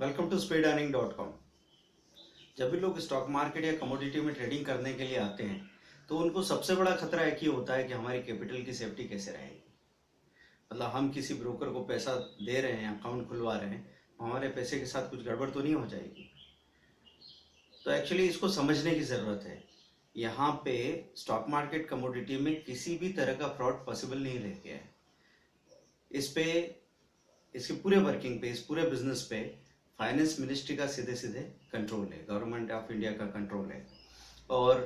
Welcome to speedearning.com। जब भी लोग स्टॉक मार्केट या कमोडिटी में ट्रेडिंग करने के लिए आते हैं तो उनको सबसे बड़ा खतरा एक ही होता है कि हमारी कैपिटल की सेफ्टी कैसे रहेगी। मतलब हम किसी ब्रोकर को पैसा दे रहे हैं, अकाउंट खुलवा रहे हैं, हमारे पैसे के साथ कुछ गड़बड़ तो नहीं हो जाएगी। तो एक्चुअली इसको समझने की ज़रूरत है। यहाँ पे स्टॉक मार्केट कमोडिटी में किसी भी तरह का फ्रॉड पॉसिबल नहीं रह गया है। इस पे, इसके पूरे वर्किंग पे, इस पूरे बिजनेस पे फाइनेंस मिनिस्ट्री का सीधे सीधे कंट्रोल है, गवर्नमेंट ऑफ इंडिया का कंट्रोल है। और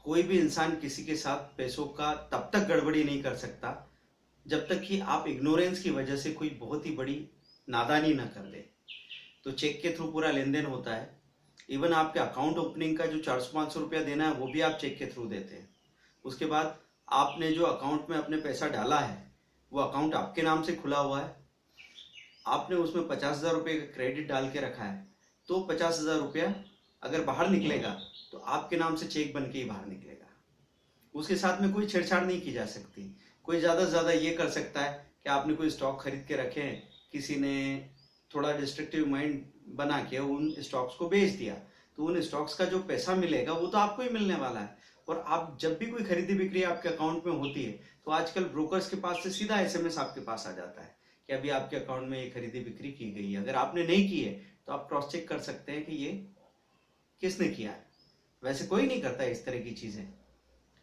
कोई भी इंसान किसी के साथ पैसों का तब तक गड़बड़ी नहीं कर सकता जब तक कि आप इग्नोरेंस की वजह से कोई बहुत ही बड़ी नादानी ना कर दे। तो चेक के थ्रू पूरा लेन देन होता है। इवन आपके अकाउंट ओपनिंग का जो 400-500 रुपया देना है वो भी आप चेक के थ्रू देते हैं। उसके बाद आपने जो अकाउंट में अपने पैसा डाला है वो अकाउंट आपके नाम से खुला हुआ है, आपने उसमें 50,000 रुपये का क्रेडिट डाल के रखा है, तो 50,000 रुपया अगर बाहर निकलेगा तो आपके नाम से चेक बन के ही बाहर निकलेगा। उसके साथ में कोई छेड़छाड़ नहीं की जा सकती। कोई ज़्यादा से ज़्यादा ये कर सकता है कि आपने कोई स्टॉक खरीद के रखे हैं, किसी ने थोड़ा डिस्ट्रक्टिव माइंड बना के उन स्टॉक्स को बेच दिया, तो उन स्टॉक्स का जो पैसा मिलेगा वो तो आपको ही मिलने वाला है। और आप जब भी कोई खरीदी बिक्री आपके अकाउंट में होती है तो आजकल ब्रोकर्स के पास से सीधा एसएमएस आपके पास आ जाता है कि अभी आपके अकाउंट में ये खरीदी बिक्री की गई है। अगर आपने नहीं की है तो आप क्रॉस चेक कर सकते हैं कि ये किसने किया है। वैसे कोई नहीं करता इस तरह की चीजें,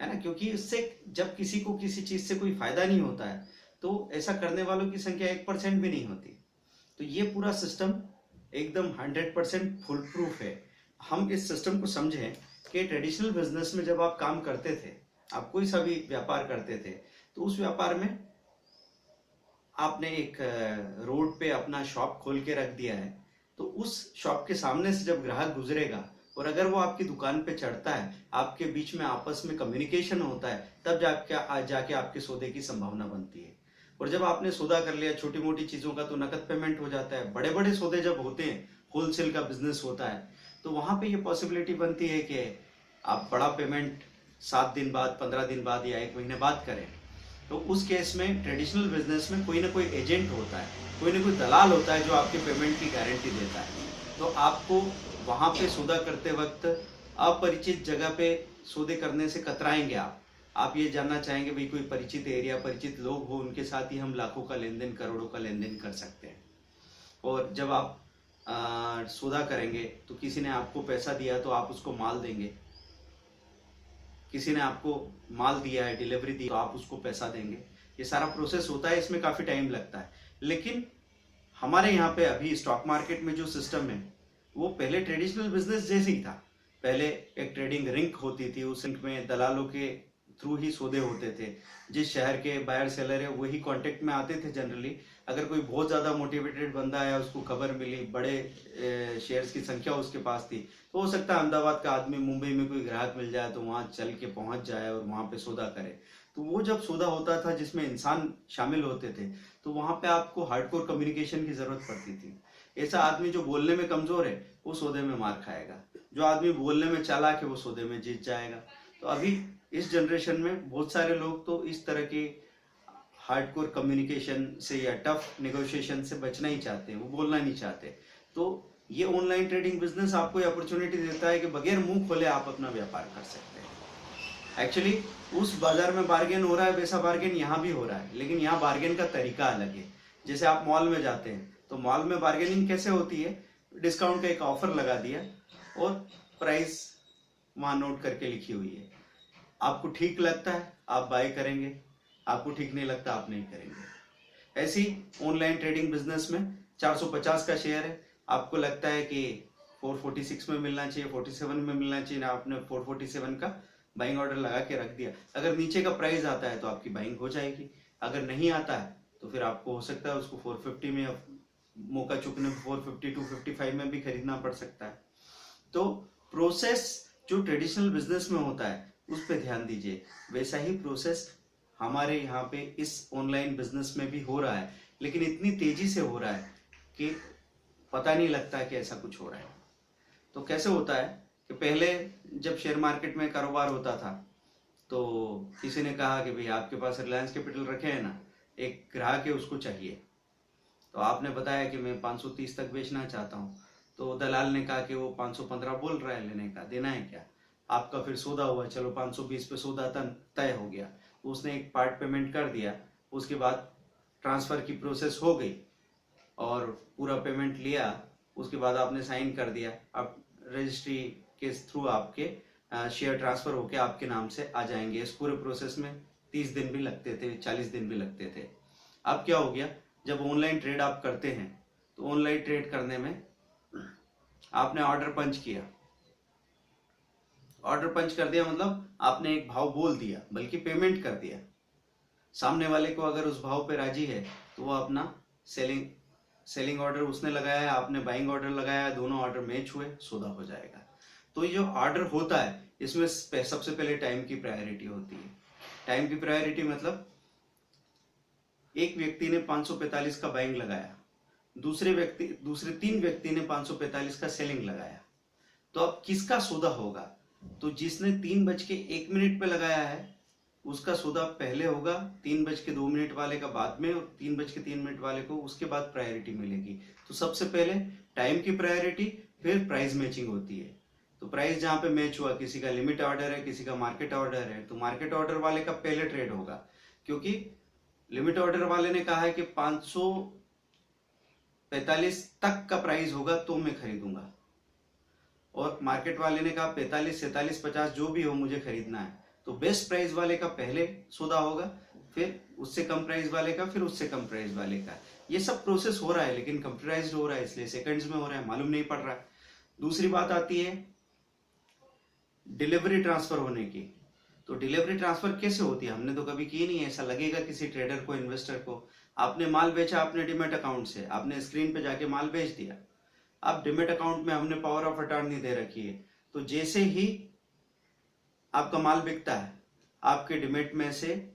है ना, क्योंकि इससे जब किसी को किसी चीज से कोई फायदा नहीं होता है तो ऐसा करने वालों की संख्या 1% भी नहीं होती। तो ये पूरा सिस्टम एकदम 100% फुल प्रूफ है। हम इस सिस्टम को समझें कि ट्रेडिशनल बिजनेस में जब आप काम करते थे, आप कोई सा भी व्यापार करते थे, तो उस व्यापार में आपने एक रोड पे अपना शॉप खोल के रख दिया है, तो उस शॉप के सामने से जब ग्राहक गुजरेगा और अगर वो आपकी दुकान पे चढ़ता है, आपके बीच में आपस में कम्युनिकेशन होता है, तब जाके आपके सौदे की संभावना बनती है। और जब आपने सौदा कर लिया छोटी मोटी चीजों का तो नकद पेमेंट हो जाता है। बड़े बड़े सौदे जब होते हैं, होलसेल का बिजनेस होता है, तो वहां पे ये पॉसिबिलिटी बनती है कि आप बड़ा पेमेंट 7 दिन बाद, 15 दिन बाद या 1 महीने बाद करें। तो उस केस में ट्रेडिशनल बिजनेस में कोई ना कोई एजेंट होता है, कोई ना कोई दलाल होता है जो आपके पेमेंट की गारंटी देता है। तो आपको वहां पे सौदा करते वक्त अपरिचित जगह पे सौदे करने से कतराएंगे। आप ये जानना चाहेंगे भाई कोई परिचित एरिया, परिचित लोग हो, उनके साथ ही हम लाखों का लेन देन, करोड़ों का लेन देन कर सकते हैं। और जब आप सौदा करेंगे तो किसी ने आपको पैसा दिया तो आप उसको माल देंगे, किसी ने आपको माल दिया है, डिलीवरी दी, तो आप उसको पैसा देंगे। ये सारा प्रोसेस होता है, इसमें काफी टाइम लगता है। लेकिन हमारे यहाँ पे अभी स्टॉक मार्केट में जो सिस्टम है वो पहले ट्रेडिशनल बिजनेस जैसे ही था। पहले एक ट्रेडिंग रिंक होती थी, उस रिंक में दलालों के थ्रू ही सौदे होते थे। जिस शहर के बायर सेलर है वही कांटेक्ट में आते थे जनरली। अगर कोई बहुत ज्यादा मोटिवेटेड बंदा है, उसको खबर मिली, बड़े शेयर्स की संख्या उसके पास थी, तो हो सकता है अहमदाबाद का आदमी मुंबई में कोई ग्राहक मिल जाए तो वहां चल के पहुंच जाए और वहां पे सौदा करे। तो वो जब सौदा होता था जिसमें इंसान शामिल होते थे तो वहां पे आपको हार्डकोर कम्युनिकेशन की जरूरत पड़ती थी। ऐसा आदमी जो बोलने में कमजोर है वो सौदे में मार खाएगा, जो आदमी बोलने में चालाक है वो सौदे में जीत जाएगा। तो अभी इस जनरेशन में बहुत सारे लोग तो इस तरह के हार्डकोर कम्युनिकेशन से या टफ नेगोशिएशन से बचना ही चाहते हैं, वो बोलना नहीं चाहते। तो ये ऑनलाइन ट्रेडिंग बिजनेस आपको अपॉर्चुनिटी देता है कि बगैर मुंह खोले आप अपना व्यापार कर सकते हैं। एक्चुअली उस बाजार में बार्गेन हो रहा है, वैसा बार्गेन यहाँ भी हो रहा है, लेकिन यहाँ बार्गेन का तरीका अलग है। जैसे आप मॉल में जाते हैं तो मॉल में बार्गेनिंग कैसे होती है, डिस्काउंट का एक ऑफर लगा दिया और प्राइस वहां नोट करके लिखी हुई है। आपको ठीक लगता है आप बाय करेंगे, आपको ठीक नहीं लगता आप नहीं करेंगे। ऐसी ऑनलाइन ट्रेडिंग बिजनेस में 450 का शेयर है, आपको लगता है कि 446 में मिलना चाहिए, 47 में मिलना चाहिए, ना आपने 447 का बाइंग ऑर्डर लगा के रख दिया। अगर नीचे का प्राइस आता है तो आपकी बाइंग हो जाएगी, अगर नहीं आता है तो फिर आपको हो सकता है उसको 450 में, मौका चुकने 450 255 में भी खरीदना पड़ सकता है। तो प्रोसेस जो ट्रेडिशनल बिजनेस में होता है उस पर ध्यान दीजिए। वैसा ही प्रोसेस हमारे यहाँ पे इस ऑनलाइन बिजनेस में भी हो रहा है, लेकिन इतनी तेजी से हो रहा है कि पता नहीं लगता कि ऐसा कुछ हो रहा है। तो कैसे होता है कि पहले जब शेयर मार्केट में कारोबार होता था तो किसी ने कहा कि भाई आपके पास रिलायंस कैपिटल रखे हैं ना, एक ग्राहक है उसको चाहिए। तो आपने बताया कि मैं 530 तक बेचना चाहता हूँ, तो दलाल ने कहा कि वो 515 बोल रहा है लेने का, देना है क्या? आपका फिर सौदा हुआ, चलो 520 पे सौदा तय हो गया, उसने एक पार्ट पेमेंट कर दिया, उसके बाद ट्रांसफर की प्रोसेस हो गई और पूरा पेमेंट लिया, उसके बाद आपने साइन कर दिया। अब रजिस्ट्री के थ्रू आपके शेयर ट्रांसफर होके आपके नाम से आ जाएंगे। इस पूरे प्रोसेस में 30 दिन भी लगते थे, 40 दिन भी लगते थे। अब क्या हो गया, जब ऑनलाइन ट्रेड आप करते हैं तो ऑनलाइन ट्रेड करने में आपने ऑर्डर पंच किया, ऑर्डर पंच कर दिया मतलब आपने एक भाव बोल दिया, बल्कि पेमेंट कर दिया। सामने वाले को अगर उस भाव पे राजी है तो वो अपना सेलिंग ऑर्डर उसने लगाया है, आपने बाइंग ऑर्डर लगाया है, दोनों ऑर्डर मैच हुए, सौदा हो जाएगा। तो ये जो ऑर्डर होता है इसमें सबसे पहले टाइम की प्रायोरिटी होती है। टाइम की प्रायोरिटी मतलब एक व्यक्ति ने 545 का बाइंग लगाया, दूसरे 3 व्यक्ति ने 545 का सेलिंग लगाया, तो अब किसका सौदा होगा? तो जिसने 3:01 पे लगाया है उसका सौदा पहले होगा, 3:02 वाले का बाद में, और 3:03 वाले को उसके बाद प्रायोरिटी मिलेगी। तो सबसे पहले टाइम की प्रायोरिटी, फिर प्राइस मैचिंग होती है। तो प्राइस जहां पे मैच हुआ, किसी का लिमिट ऑर्डर है, किसी का मार्केट ऑर्डर है, तो मार्केट ऑर्डर वाले का पहले ट्रेड होगा, क्योंकि लिमिट ऑर्डर वाले ने कहा है कि 545 तक का प्राइस होगा तो मैं खरीदूंगा, और मार्केट वाले ने कहा 45, 47, 50 जो भी हो मुझे खरीदना है। तो बेस्ट प्राइस वाले का पहले सौदा होगा, फिर उससे कम प्राइस वाले का, फिर उससे कम प्राइस वाले का। ये सब प्रोसेस हो रहा है, लेकिन कंप्यूटराइज्ड हो रहा है, इसलिए सेकंड्स में हो रहा है, मालूम नहीं पड़ रहा है। दूसरी बात आती है डिलीवरी ट्रांसफर होने की। तो डिलीवरी ट्रांसफर कैसे होती है? हमने तो कभी की नहीं है। ऐसा लगेगा किसी ट्रेडर को, इन्वेस्टर को, आपने माल बेचा अपने डीमैट अकाउंट से, आपने स्क्रीन पे जाके माल बेच दिया। अब डीमैट अकाउंट में हमने पावर ऑफ अटॉर्नी दे रखी है, तो जैसे ही आपका माल बिकता है, आपके डीमैट में से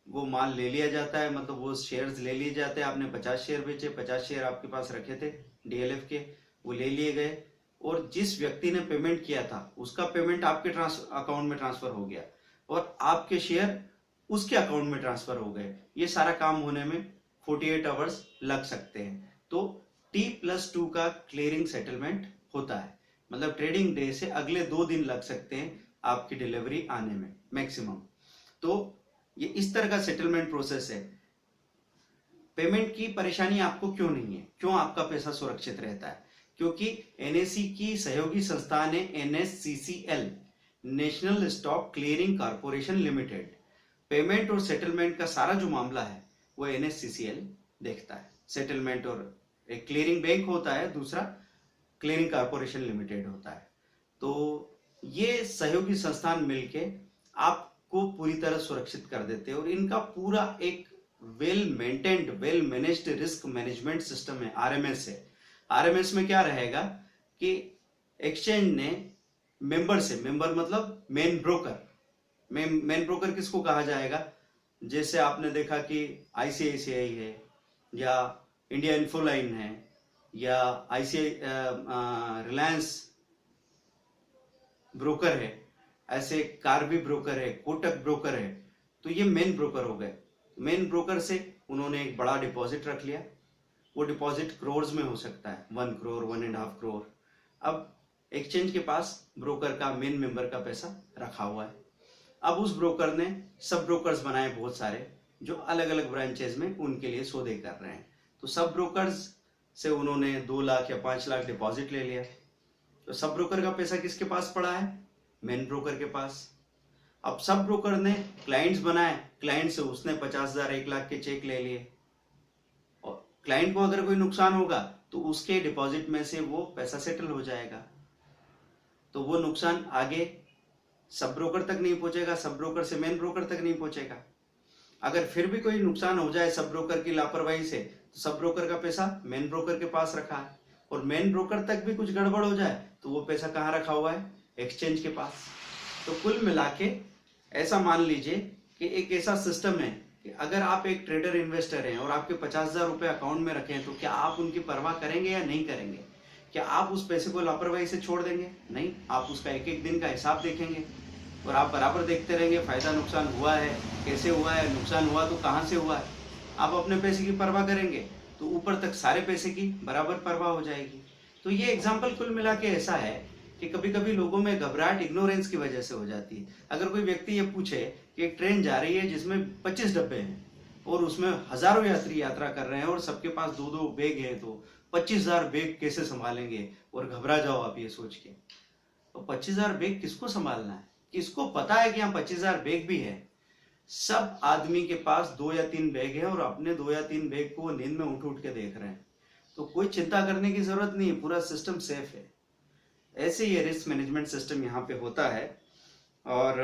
वो माल ले लिया जाता है, मतलब वो शेयर्स ले लिए जाते हैं। आपने 50 शेयर बेचे, 50 शेयर आपके पास रखे थे डीएलएफ के, वो ले लिए गए, और जिस व्यक्ति ने पेमेंट किया था उसका पेमेंट आपके अकाउंट में ट्रांसफर हो गया, और आपके शेयर उसके अकाउंट में ट्रांसफर हो गए। ये सारा काम होने में 48 आवर्स लग सकते हैं। तो T+2 का क्लियरिंग सेटलमेंट होता है, मतलब ट्रेडिंग डे से अगले 2 दिन लग सकते हैं आपकी डिलीवरी आने में मैक्सिमम। तो ये इस तरह का सेटलमेंट प्रोसेस है। पेमेंट की परेशानी आपको क्यों नहीं है? क्यों आपका पैसा सुरक्षित रहता है? क्योंकि एनएससी की सहयोगी संस्थान है NSCCL, national stock clearing corporation limited. Payment और सेटलमेंट का सारा जो मामला है वो NSCCL देखता है। सेटलमेंट, और एक क्लियरिंग बैंक होता है, दूसरा क्लियरिंग कॉर्पोरेशन लिमिटेड होता है। तो ये सहयोगी संस्थान मिलके आपको पूरी तरह सुरक्षित कर देते हैं, और इनका पूरा एक well maintained, well managed risk management system है, RMS है। RMS में क्या रहेगा कि एक्सचेंज ने मेंबर मतलब मेन ब्रोकर किसको कहा जाएगा? जैसे आपने देखा कि ICICI है, या इंडिया इन्फोलाइन है, या रिलायंस ब्रोकर है, ऐसे कार्बी ब्रोकर है, कोटक ब्रोकर है। तो ये मेन ब्रोकर हो गए। मेन ब्रोकर से उन्होंने एक बड़ा डिपॉजिट रख लिया, वो डिपॉजिट करोड़ में हो सकता है, 1 करोड़, 1.5 करोड़। अब एक्सचेंज के पास ब्रोकर का, मेन मेंबर का पैसा रखा हुआ है। अब उस ब्रोकर ने सब ब्रोकर्स बनाए बहुत सारे, जो अलग अलग ब्रांचेज में उनके लिए सौदे कर रहे हैं। तो सब ब्रोकर्स से उन्होंने 2 लाख या 5 लाख डिपॉजिट ले लिया। तो सब ब्रोकर का पैसा किसके पास पड़ा है? मेन ब्रोकर के पास। अब सब ब्रोकर ने क्लाइंट्स बनाए, क्लाइंट से उसने 50,000, 1 लाख के चेक ले लिए, और क्लाइंट को अगर कोई नुकसान होगा तो उसके डिपॉजिट में से वो पैसा सेटल हो जाएगा। तो वो नुकसान आगे सब ब्रोकर तक नहीं पहुंचेगा, सब ब्रोकर से मेन ब्रोकर तक नहीं पहुंचेगा। अगर फिर भी कोई नुकसान हो जाए सब ब्रोकर की लापरवाही से, तो सब ब्रोकर का पैसा मेन ब्रोकर के पास रखा है, और मेन ब्रोकर तक भी कुछ गड़बड़ हो जाए तो वो पैसा कहाँ रखा हुआ है? एक्सचेंज के पास। तो कुल मिला के ऐसा मान लीजिए कि एक ऐसा सिस्टम है कि अगर आप एक ट्रेडर इन्वेस्टर हैं और आपके 50,000 रुपए अकाउंट में रखे हैं, तो क्या आप उनकी परवाह करेंगे या नहीं करेंगे? क्या आप उस पैसे को लापरवाही से छोड़ देंगे? नहीं, आप उसका एक एक दिन का हिसाब देखेंगे, और आप बराबर देखते रहेंगे फायदा नुकसान हुआ है, कैसे हुआ है, नुकसान हुआ तो कहाँ से हुआ है। आप अपने पैसे की परवाह करेंगे। तो ऊपर तक सारे पैसे की बराबर परवाह हो जाएगी। तो ये एग्जाम्पल कुल मिला के ऐसा है कि कभी कभी लोगों में घबराहट इग्नोरेंस की वजह से हो जाती है। अगर कोई व्यक्ति ये पूछे कि एक ट्रेन जा रही है जिसमें 25 डब्बे हैं और उसमें हजारों यात्री यात्रा कर रहे हैं और सबके पास 2-2 बैग हैं, तो 25,000 बैग कैसे संभालेंगे, और घबरा जाओ आप ये सोच के। तो 25,000 बैग किसको संभालना है? किसको पता है कि यहाँ 25,000 बैग भी है? सब आदमी के पास 2 या 3 बैग है और अपने 2 या 3 बैग को नींद में उठ उठ के देख रहे हैं। तो कोई चिंता करने की जरूरत नहीं है, पूरा सिस्टम सेफ है। ऐसे ये रिस्क मैनेजमेंट सिस्टम यहाँ पे होता है और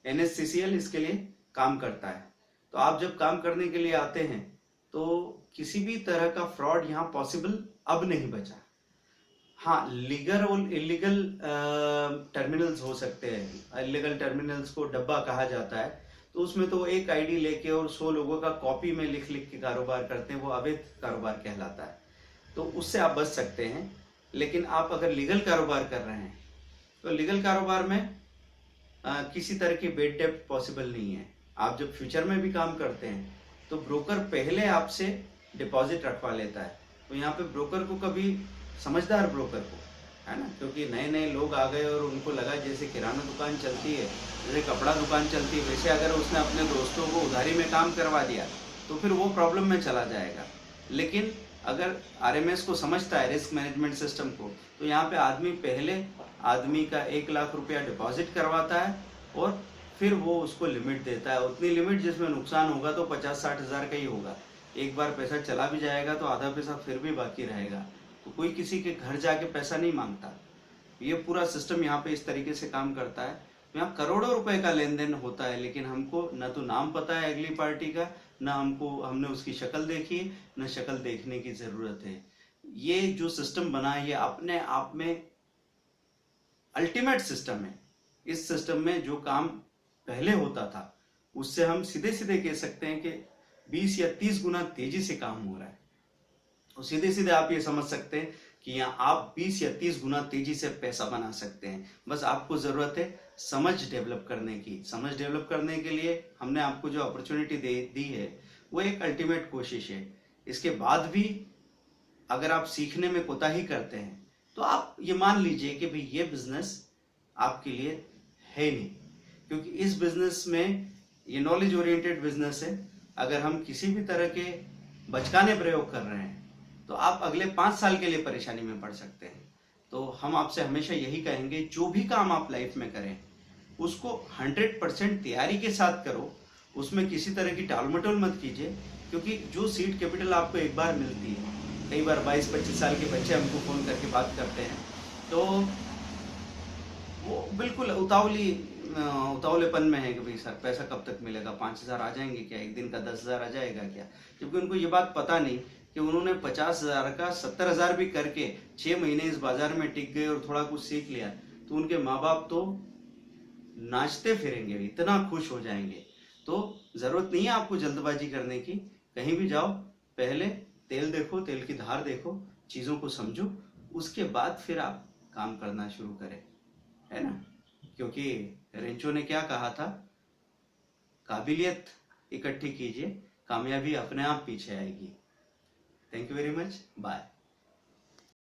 NSCCL इसके लिए काम करता है। तो आप जब काम करने के लिए आते हैं तो किसी भी तरह का फ्रॉड यहाँ पॉसिबल अब नहीं बचा। हाँ, लीगल और इलीगल टर्मिनल्स हो सकते हैं। इलीगल टर्मिनल्स को डब्बा कहा जाता है, तो उसमें तो एक आईडी लेके और 100 लोगों का कॉपी में लिख लिख के कारोबार करते हैं, वो अवैध कारोबार कहलाता है। तो उससे आप बच सकते हैं। लेकिन आप अगर लीगल कारोबार कर रहे हैं तो लीगल कारोबार में किसी तरह की बेड डेप्ट पॉसिबल नहीं है। आप जब फ्यूचर में भी काम करते हैं तो ब्रोकर पहले आपसे डिपॉजिट रखवा लेता है। तो यहाँ पे ब्रोकर को कभी, समझदार ब्रोकर को, है ना, क्योंकि नए नए लोग आ गए और उनको लगा जैसे किराना दुकान चलती है, जैसे कपड़ा दुकान चलती है, वैसे अगर उसने अपने दोस्तों को उधारी में काम करवा दिया तो फिर वो प्रॉब्लम में चला जाएगा। लेकिन अगर RMS को समझता है, रिस्क मैनेजमेंट सिस्टम को, तो यहाँ पे आदमी पहले आदमी का 1 लाख रुपया डिपॉजिट करवाता है और फिर वो उसको लिमिट देता है। उतनी लिमिट जिसमें नुकसान होगा तो 50-60 हज़ार का ही होगा। एक बार पैसा चला भी जाएगा तो आधा पैसा फिर भी बाकी रहेगा। तो कोई किसी के घर जाके पैसा नहीं मांगता। ये पूरा सिस्टम यहाँ पे इस तरीके से काम करता है। यहाँ करोड़ों रुपए का लेन देन होता है, लेकिन हमको न तो नाम पता है अगली पार्टी का, न हमने उसकी शक्ल देखी, न शक्ल देखने की जरूरत है। ये जो सिस्टम बना है ये अपने आप में अल्टीमेट सिस्टम है। इस सिस्टम में जो काम पहले होता था उससे हम सीधे सीधे कह सकते हैं कि 20 या 30 गुना तेजी से काम हो रहा है। तो सीधे सीधे आप ये समझ सकते हैं कि यहाँ आप 20 या 30 गुना तेजी से पैसा बना सकते हैं। बस आपको जरूरत है समझ डेवलप करने की। समझ डेवलप करने के लिए हमने आपको जो अपॉर्चुनिटी दी है वो एक अल्टीमेट कोशिश है। इसके बाद भी अगर आप सीखने में कोताही करते हैं तो आप ये मान लीजिए कि भाई ये बिजनेस आपके लिए है नहीं, क्योंकि इस बिजनेस में ये नॉलेज ओरिएंटेड बिजनेस है। अगर हम किसी भी तरह के बचकाने प्रयोग कर रहे हैं तो आप अगले 5 साल के लिए परेशानी में पड़ सकते हैं। तो हम आपसे हमेशा यही कहेंगे, जो भी काम आप लाइफ में करें उसको 100% तैयारी के साथ करो। उसमें किसी तरह की टाल मटोल मत कीजिए, क्योंकि जो सीड कैपिटल आपको एक बार मिलती है, कई बार 22-25 साल के बच्चे हमको फ़ोन करके बात करते हैं, तो वो बिल्कुल उतावलेपन में है कि भाई सर पैसा कब तक मिलेगा, 5,000 आ जाएंगे क्या, एक दिन का 10,000 आ जाएगा क्या। जबकि उनको ये बात पता नहीं कि उन्होंने 50,000 का 70,000 भी करके 6 महीने इस बाजार में टिक गए और थोड़ा कुछ सीख लिया, तो उनके माँ बाप तो नाचते फिरेंगे, इतना खुश हो जाएंगे। तो जरूरत नहीं है आपको जल्दबाजी करने की। कहीं भी जाओ, पहले तेल देखो, तेल की धार देखो, चीजों को समझो, उसके बाद फिर आप काम करना शुरू करें, है ना। क्योंकि रेंचो ने क्या कहा था, काबिलियत इकट्ठी कीजिए, कामयाबी अपने आप पीछे आएगी। Thank you very much, bye.